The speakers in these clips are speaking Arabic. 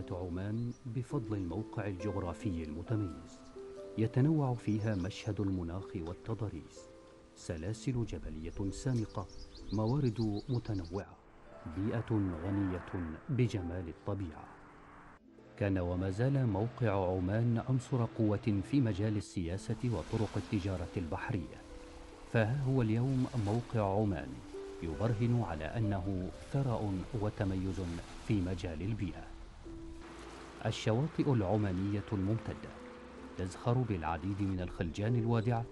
جزيرة عمان بفضل الموقع الجغرافي المتميز. يتنوع فيها مشهد المناخ والتضاريس، سلاسل جبلية سامقة، موارد متنوعة، بيئة غنية بجمال الطبيعة. كان وما زال موقع عمان عنصر قوة في مجال السياسة وطرق التجارة البحرية، فها هو اليوم موقع عمان يبرهن على أنه ثراء وتميز في مجال البيئة. الشواطئ العمانية الممتدة تزخر بالعديد من الخلجان الوادعة،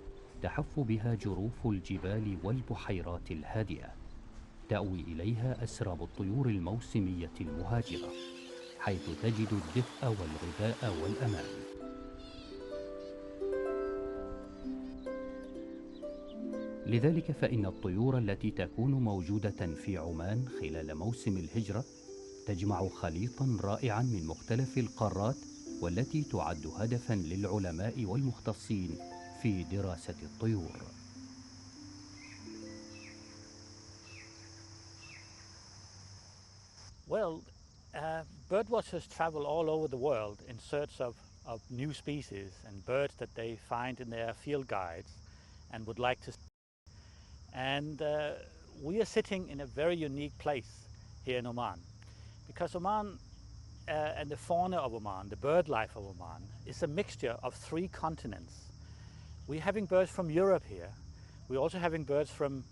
تحف بها جروف الجبال والبحيرات الهادئة، تأوي إليها أسراب الطيور الموسمية المهاجرة، حيث تجد الدفء والغذاء والأمان. لذلك فإن الطيور التي تكون موجودة في عمان خلال موسم الهجرة تجمع خليطا رائعا من مختلف القارات، والتي تعد هدفا للعلماء والمختصين في دراسة الطيور. Well, birdwatchers travel all over the world in search of new species and birds that they find in their field guides and would like to. And we are sitting in a very unique place here in Oman, because Oman and the fauna of Oman, the bird life of Oman, is a mixture of 3 continents. We're having birds from Europe here. We're also having birds from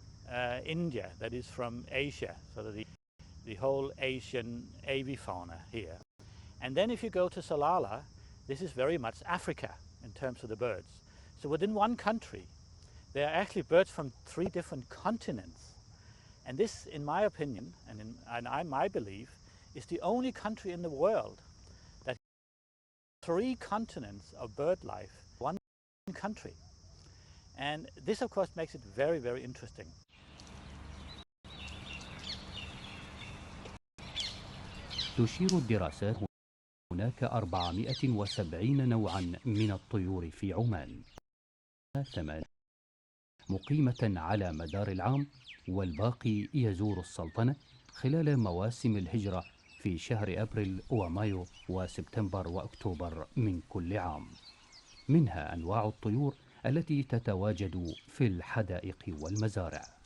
India, that is from Asia, so that the whole Asian avifauna here. And then if you go to Salalah, this is very much Africa in terms of the birds. So within one country, there are actually birds from 3 different continents. And this, in my opinion, and my belief, is the only country in the world that 3 continents of bird life, one country. And this, of course, makes it very, very interesting. تشير الدراسات هناك 470 نوعا من الطيور في عمان، 8 مقيمة على مدار العام، والباقي يزور السلطنة خلال مواسم الهجرة في شهر أبريل ومايو وسبتمبر وأكتوبر من كل عام. منها أنواع الطيور التي تتواجد في الحدائق والمزارع.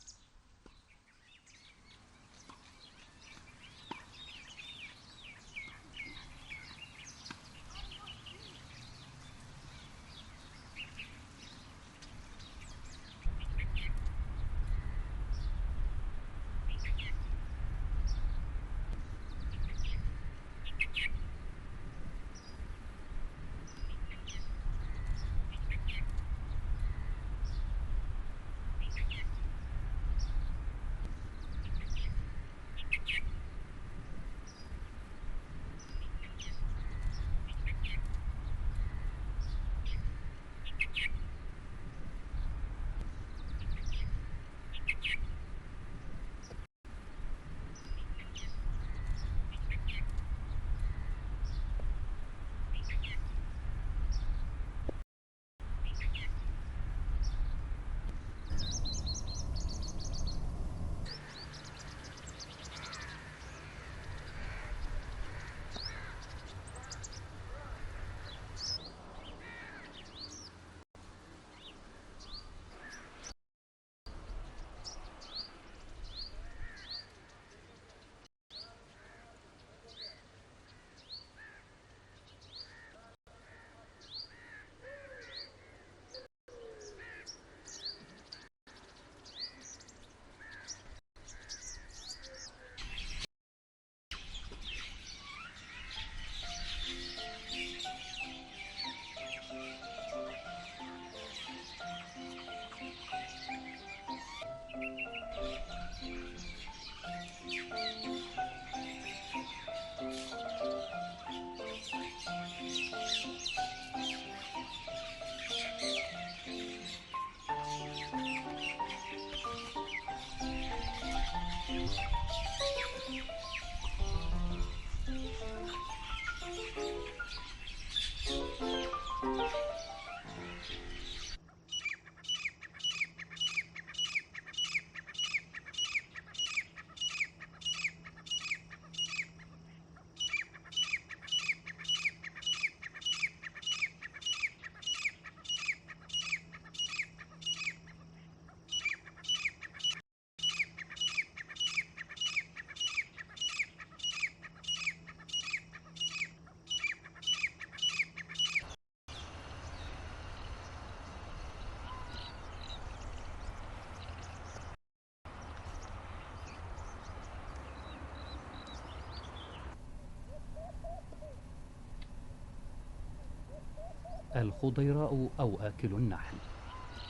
الخضيراء أو آكل النحل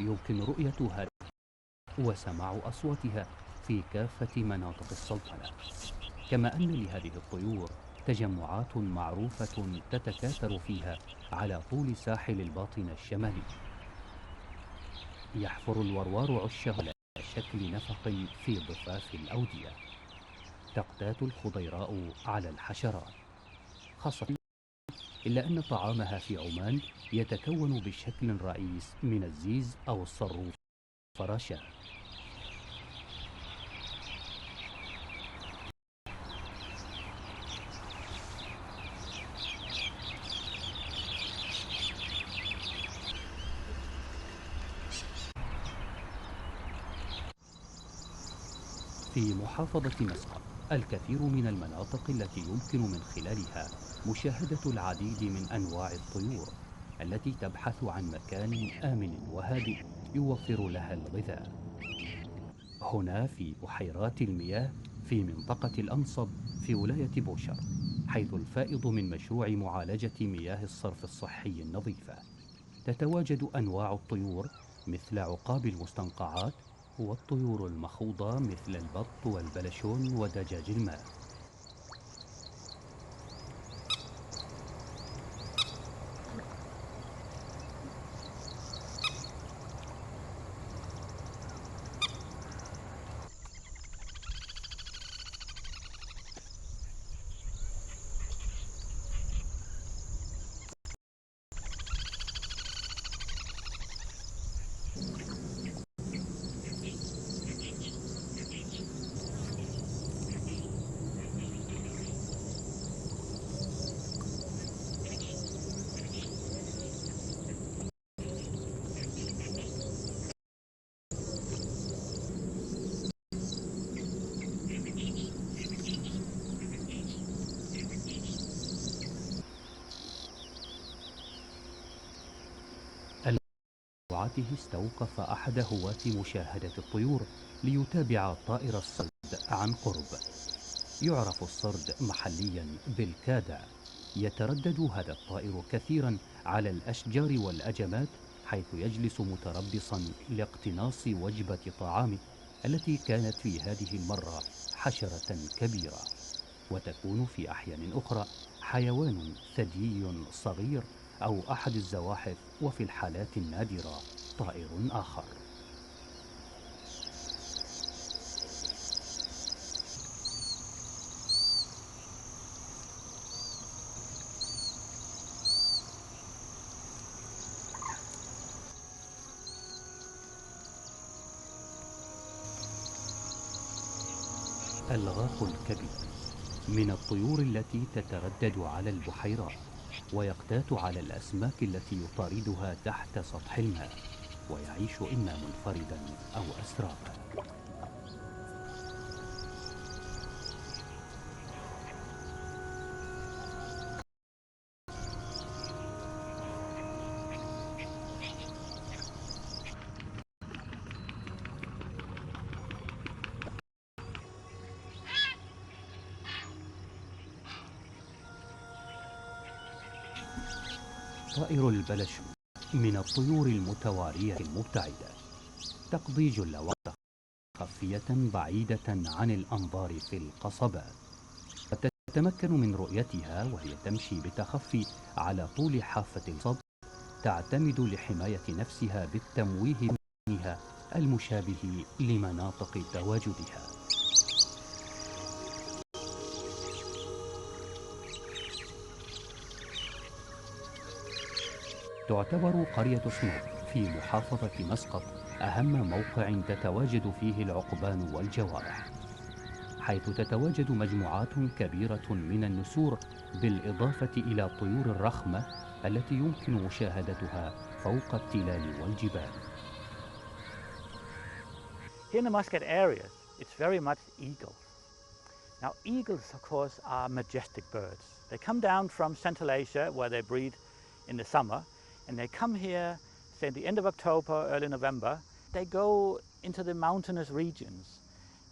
يمكن رؤية هذه وسماع أصواتها في كافة مناطق السلطنة، كما أن لهذه الطيور تجمعات معروفة تتكاثر فيها على طول ساحل الباطن الشمالي. يحفر الوروار عشه على شكل نفق في ضفاف الأودية. تقتات الخضيراء على الحشرات خاصة، إلا أن طعامها في عمان يتكون بشكل رئيس من الزيز أو الصروف فراشات. في محافظة مسقط الكثير من المناطق التي يمكن من خلالها مشاهدة العديد من أنواع الطيور التي تبحث عن مكان آمن وهادئ يوفر لها الغذاء. هنا في بحيرات المياه في منطقة الأنصب في ولاية بوشر، حيث الفائض من مشروع معالجة مياه الصرف الصحي النظيفة، تتواجد أنواع الطيور مثل عقاب المستنقعات والطيور المخوضة مثل البط والبلشون ودجاج الماء. استوقف أحد هواة مشاهدة الطيور ليتابع طائر الصرد عن قرب. يعرف الصرد محليا بالكادع. يتردد هذا الطائر كثيرا على الأشجار والأجمات، حيث يجلس متربصا لاقتناص وجبة طعامه التي كانت في هذه المرة حشرة كبيرة، وتكون في أحيان أخرى حيوان ثديي صغير أو أحد الزواحف، وفي الحالات النادرة طائر آخر. الغاق الكبير من الطيور التي تتردد على البحيرات ويقتات على الأسماك التي يطاردها تحت سطح الماء، ويعيش إما منفردا أو أسرابا. طائر البلشون من الطيور المتوارية المبتعدة، تقضي جل وقتها خفية بعيدة عن الأنظار في القصبات، وتتمكن من رؤيتها وهي تمشي بتخفي على طول حافة الصب. تعتمد لحماية نفسها بالتمويه منها المشابه لمناطق تواجدها. تعتبر قرية سنوب في محافظة مسقط أهم موقع تتواجد فيه العقبان والجوارح، حيث تتواجد مجموعات كبيرة من النسور، بالإضافة إلى الطيور الرخمة التي يمكن مشاهدتها فوق التلال والجبال. Here in the Muscat area, it's very much eagles. Now eagles, of course, are majestic birds. They come down from Central Asia, where they breed in the summer, and they come here, say at the end of October, early November. They go into the mountainous regions,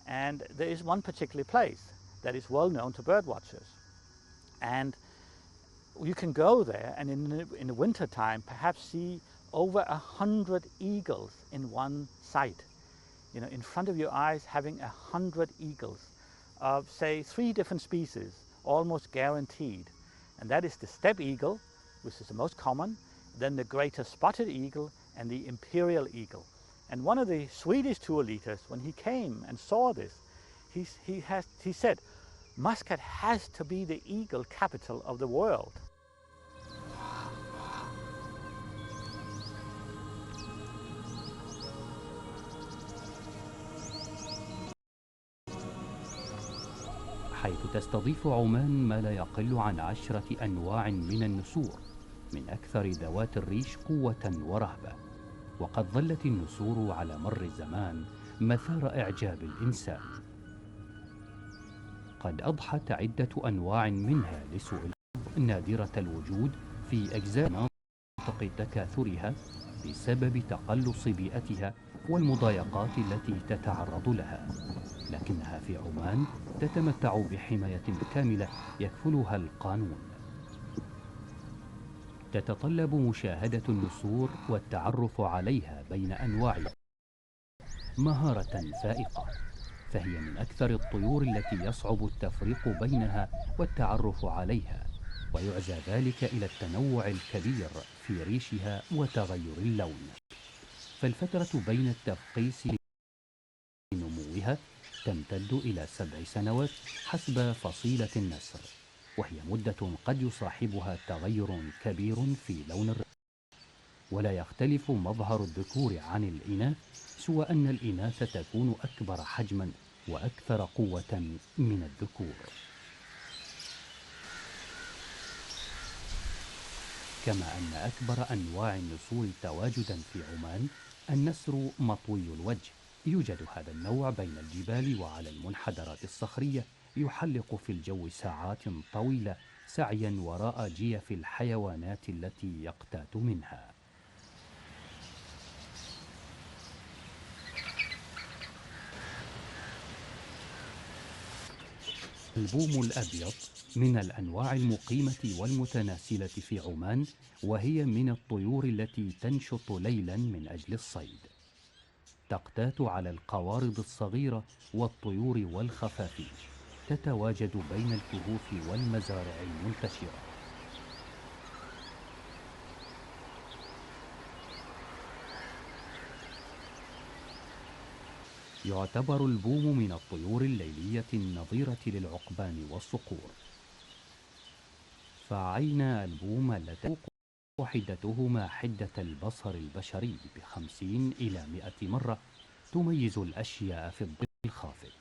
and there is one particular place that is well known to bird watchers. And you can go there and in the winter time perhaps see over 100 eagles in one site. You know, in front of your eyes, having 100 eagles of, say, 3 different species, almost guaranteed. And that is the steppe eagle, which is the most common, then the greater spotted eagle and the imperial eagle. And one of the Swedish tour leaders, when he came and saw this, he said, Muscat has to be the eagle capital of the world. حيث تستضيف عمان ما لا يقل عن 10 أنواع من النسور من أكثر ذوات الريش قوة ورهبة. وقد ظلت النسور على مر الزمان مثار إعجاب الإنسان. قد أضحت عدة أنواع منها لسوء الحظ نادرة الوجود في أجزاء مناطق تكاثرها بسبب تقلص بيئتها والمضايقات التي تتعرض لها، لكنها في عمان تتمتع بحماية كاملة يكفلها القانون. تتطلب مشاهدة النسور والتعرف عليها بين أنواعها مهارة فائقة، فهي من أكثر الطيور التي يصعب التفريق بينها والتعرف عليها، ويعزى ذلك إلى التنوع الكبير في ريشها وتغير اللون. فالفترة بين التبقيس لنموها تمتد إلى 7 سنوات حسب فصيلة النسر، وهي مدة قد يصاحبها تغير كبير في لون الرأس. ولا يختلف مظهر الذكور عن الإناث، سوى أن الإناث تكون أكبر حجما وأكثر قوة من الذكور. كما أن أكبر أنواع النسور تواجدا في عمان النسر مطوي الوجه. يوجد هذا النوع بين الجبال وعلى المنحدرات الصخرية، يحلق في الجو ساعات طويلة سعيا وراء جيف الحيوانات التي يقتات منها. البوم الأبيض من الأنواع المقيمة والمتناسلة في عمان، وهي من الطيور التي تنشط ليلا من أجل الصيد. تقتات على القوارض الصغيرة والطيور والخفافيش، تتواجد بين الكهوف والمزارع المنتشرة. يعتبر البوم من الطيور الليلية النظيرة للعقبان والصقور، فعين البوم التي حدتهما حدة البصر البشري ب50 إلى 100 مرة تميز الأشياء في الظل الخافت.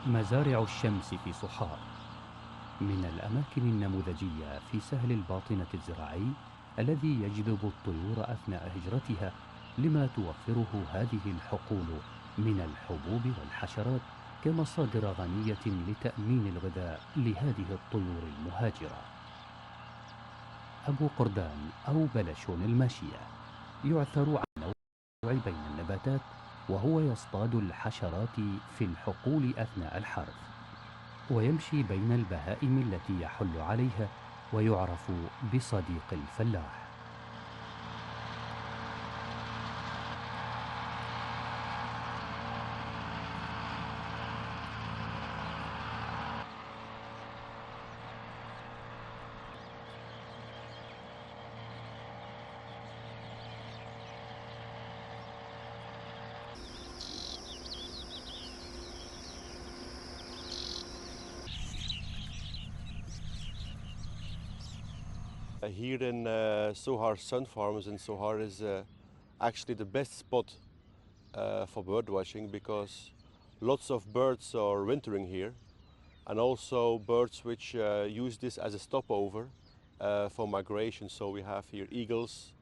مزارع الشمس في صحار من الأماكن النموذجية في سهل الباطنة الزراعي الذي يجذب الطيور أثناء هجرتها، لما توفره هذه الحقول من الحبوب والحشرات كمصادر غنية لتأمين الغذاء لهذه الطيور المهاجرة. أبو قردان أو بلشون الماشية يعثر على النوع بين النباتات، وهو يصطاد الحشرات في الحقول أثناء الحرث، ويمشي بين البهائم التي يحل عليها، ويعرف بصديق الفلاح. Here in Sohar Sun Farms in Sohar is actually the best spot for bird watching, because lots of birds are wintering here, and also birds which use this as a stopover for migration. So we have here eagles,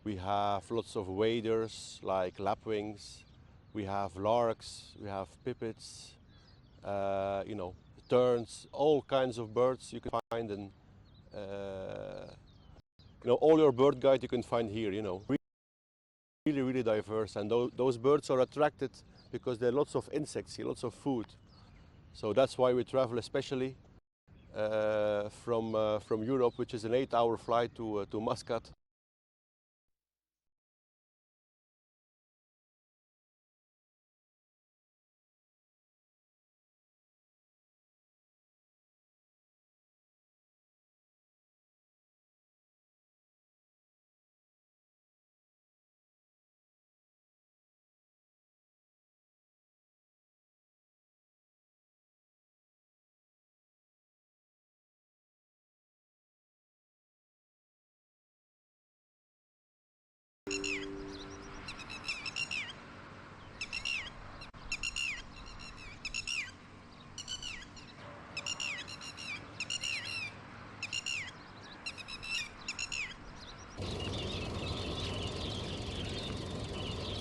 we have lots of waders like lapwings, We have larks, we have pipits, you know, terns, all kinds of birds you can find in, you know, all your bird guide you can find here, you know. Really, really diverse, and those birds are attracted because there are lots of insects here, lots of food. So that's why we travel, especially from Europe, which is an 8-hour flight to Muscat.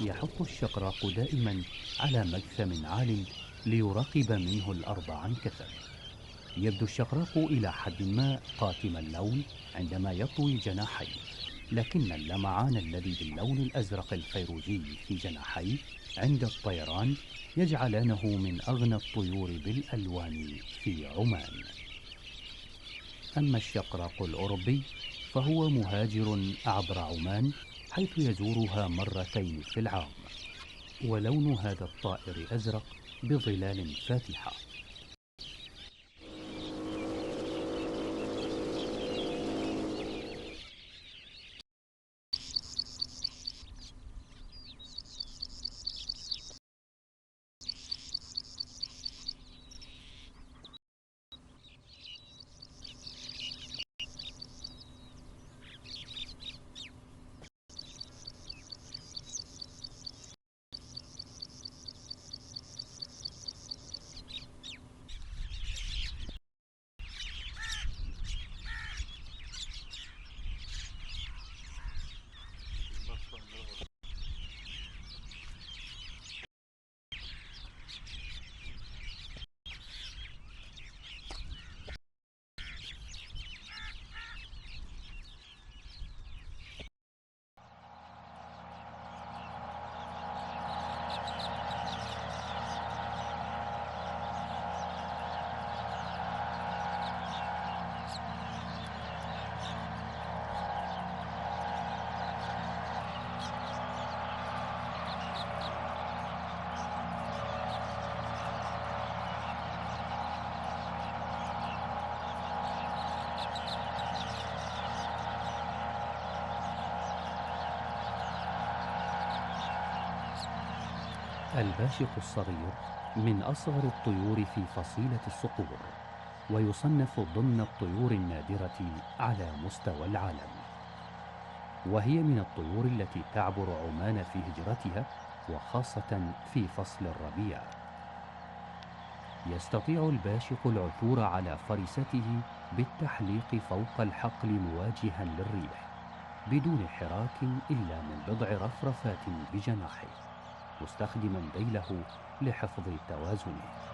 يحط الشقراق دائما على مجثم عال ليراقب منه الأرض عن كثب. يبدو الشقراق إلى حد ما قاتم اللون عندما يطوي جناحيه، لكن اللمعان الذي باللون الأزرق الفيروزي في جناحيه عند الطيران يجعلانه من أغنى الطيور بالألوان في عمان. أما الشقراق الأوروبي فهو مهاجر عبر عمان، حيث يزورها مرتين في العام، ولون هذا الطائر أزرق بظلال فاتحة. الباشق الصغير من أصغر الطيور في فصيلة الصقور، ويصنف ضمن الطيور النادرة على مستوى العالم، وهي من الطيور التي تعبر عمان في هجرتها، وخاصة في فصل الربيع. يستطيع الباشق العثور على فريسته بالتحليق فوق الحقل مواجها للريح بدون حراك إلا من بضع رفرفات بجناحه، مستخدما ذيله لحفظ توازنه.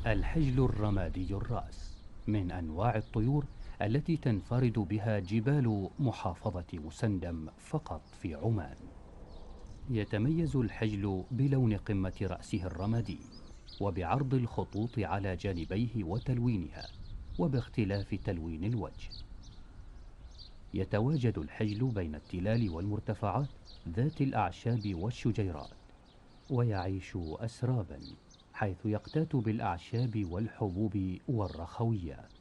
الحجل الرمادي الرأس من أنواع الطيور التي تنفرد بها جبال محافظة مسندم فقط في عمان. يتميز الحجل بلون قمة رأسه الرمادي، وبعرض الخطوط على جانبيه وتلوينها، وباختلاف تلوين الوجه. يتواجد الحجل بين التلال والمرتفعات ذات الأعشاب والشجيرات، ويعيش أسرابا، حيث يقتات بالأعشاب والحبوب والرخويات.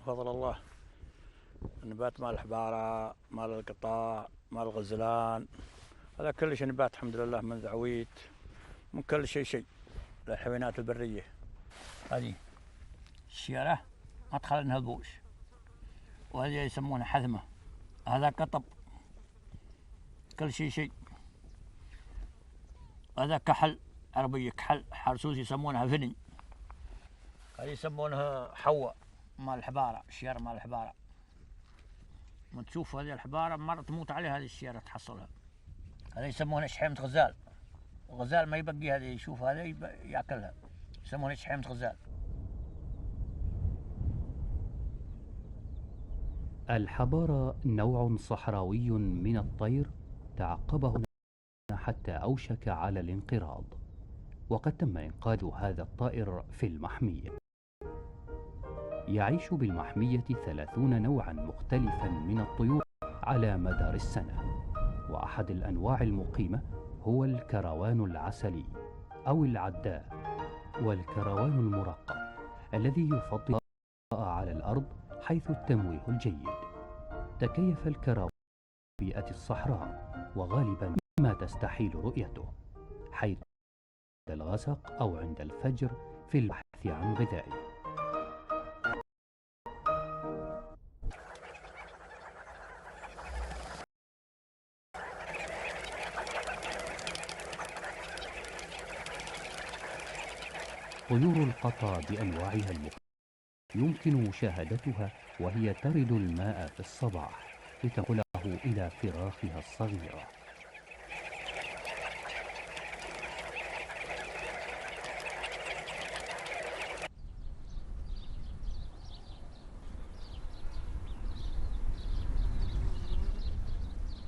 فضل الله. النبات مال الحبارة، مال القطاع، مال الغزلان، هذا كل شيء نبات الحمد لله، من ذعويت، من كل شيء للحيوانات البرية. هذه الشيرة مدخل النهبوش، وهذه يسمونها حذمة، هذا قطب، كل شيء. هذا كحل، عربية كحل، حرسوس يسمونها فنن، هذه يسمونها حواء مال الحبارة، الشيرة مال الحبارة. ما تشوف هذه الحبارة مرة تموت عليها هذه الشيرة تحصلها. هذا يسمونها شحيمة غزال، وغزال ما يبقي هذا، يشوف هذا ياكلها، يسمونها شحيمة غزال. الحبارة نوع صحراوي من الطير تعقبه حتى أوشك على الانقراض، وقد تم إنقاذ هذا الطائر في المحمية. يعيش بالمحمية 30 نوعا مختلفا من الطيور على مدار السنة، وأحد الأنواع المقيمة هو الكروان العسلي أو العداء، والكروان المرقب الذي يفضل على الأرض حيث التمويه الجيد. تكيف الكروان في بيئة الصحراء، وغالبا ما تستحيل رؤيته، حيث عند الغسق أو عند الفجر في البحث عن غذائه. طيور القطا بأنواعها المختلفة يمكن مشاهدتها وهي ترد الماء في الصباح لتنقله إلى فراخها الصغيرة.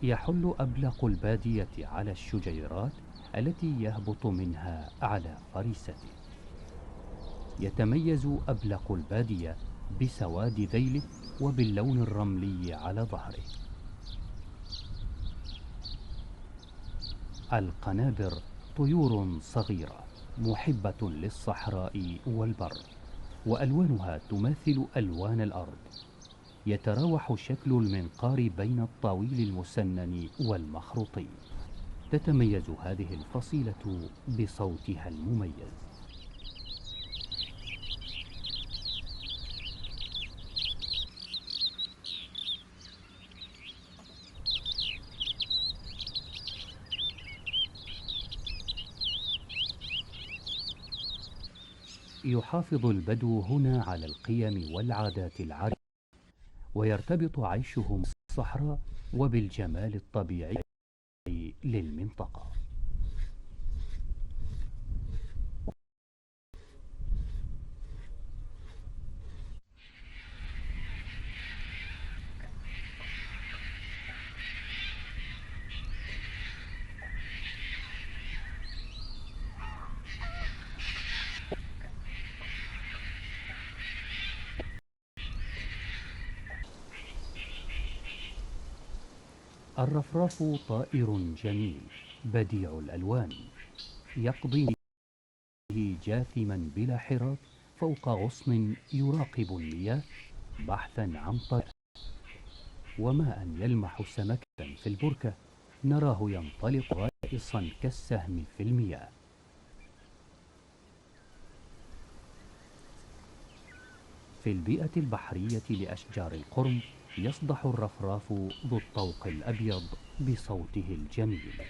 يحل أبلق البادية على الشجيرات التي يهبط منها على فريسته. يتميز أبلق البادية بسواد ذيله وباللون الرملي على ظهره. القنابر طيور صغيرة محبة للصحراء والبر، وألوانها تماثل ألوان الأرض. يتراوح شكل المنقار بين الطويل المسنن والمخروطي. تتميز هذه الفصيلة بصوتها المميز. يحافظ البدو هنا على القيم والعادات العريقة، ويرتبط عيشهم بالصحراء وبالجمال الطبيعي للمنطقة. الرفراف طائر جميل بديع الألوان، يقضي جاثما بلا حراك فوق غصن يراقب المياه بحثا عن طريق، وما أن يلمح سمكة في البركة نراه ينطلق غائصا كالسهم في المياه. في البيئة البحرية لأشجار القرم يصدح الرفراف ذو الطوق الأبيض بصوته الجميل.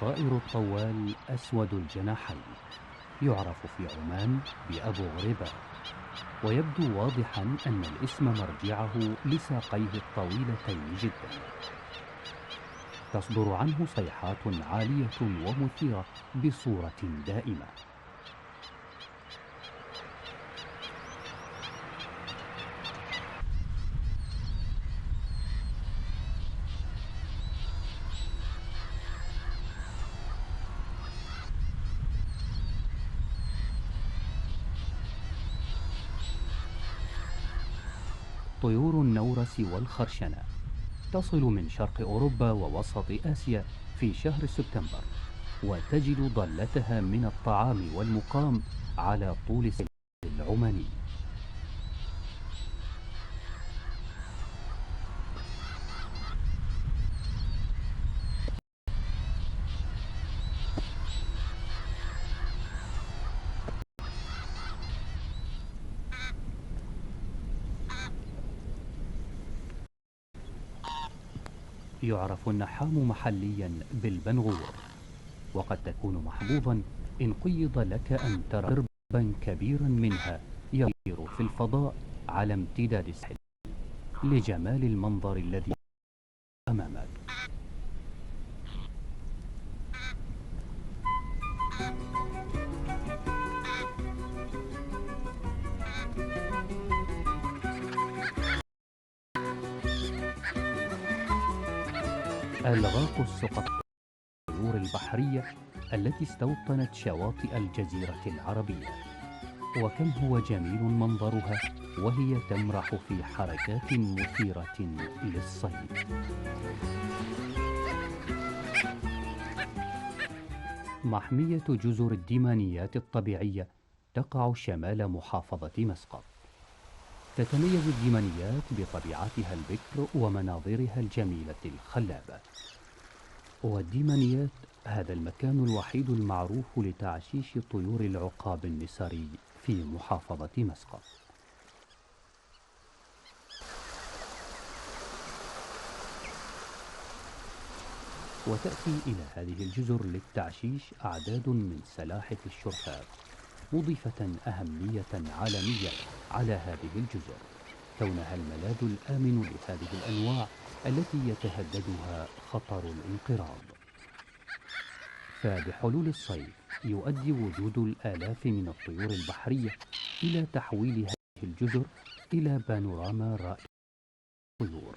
طائر الطوال أسود الجناحين، يعرف في عمان بأبو غريبة، ويبدو واضحا أن الاسم مرجعه لساقيه الطويلتين جدا. تصدر عنه صيحات عالية ومثيرة بصورة دائمة. طيور النورس والخرشنة تصل من شرق أوروبا ووسط آسيا في شهر سبتمبر، وتجد ضالتها من الطعام والمقام على طول الساحل العماني. يعرف النحام محليا بالبنغور، وقد تكون محظوظا إن قيض لك أن ترى دربا كبيرا منها يطير في الفضاء على امتداد الساحل لجمال المنظر الذي أمامك. الغاق السقط، الطيور البحرية التي استوطنت شواطئ الجزيرة العربية. وكم هو جميل منظرها وهي تمرح في حركات مثيرة للصيد. محمية جزر الديمانيات الطبيعية تقع شمال محافظة مسقط. تتميز الديمانيات بطبيعتها البكر ومناظرها الجميلة الخلابة. والديمانيات هذا المكان الوحيد المعروف لتعشيش طيور العقاب النسري في محافظة مسقط. وتأتي إلى هذه الجزر للتعشيش أعداد من سلاحف الشرفات، مضيفة أهمية عالمية على هذه الجزر، كونها الملاذ الآمن لهذه الأنواع التي يتهددها خطر الانقراض. فبحلول الصيف يؤدي وجود الآلاف من الطيور البحرية إلى تحويل هذه الجزر إلى بانوراما رائعة للطيور،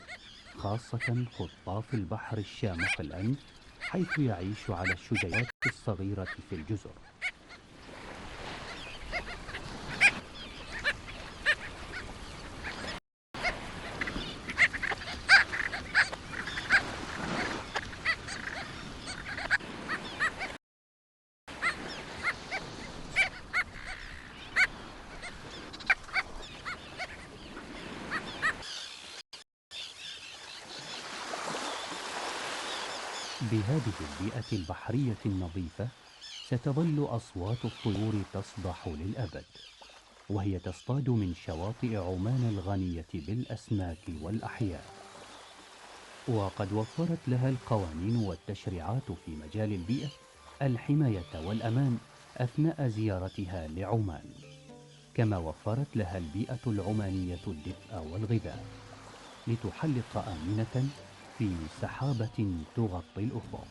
خاصة خطاف البحر الشامخ الأنف، حيث يعيش على الشجيرات الصغيرة في الجزر. بهذه البيئة البحرية النظيفة ستظل أصوات الطيور تصدح للأبد، وهي تصطاد من شواطئ عمان الغنية بالأسماك والأحياء. وقد وفرت لها القوانين والتشريعات في مجال البيئة الحماية والأمان أثناء زيارتها لعمان، كما وفرت لها البيئة العمانية الدفء والغذاء لتحلق آمنة في سحابة تغطي الأفق.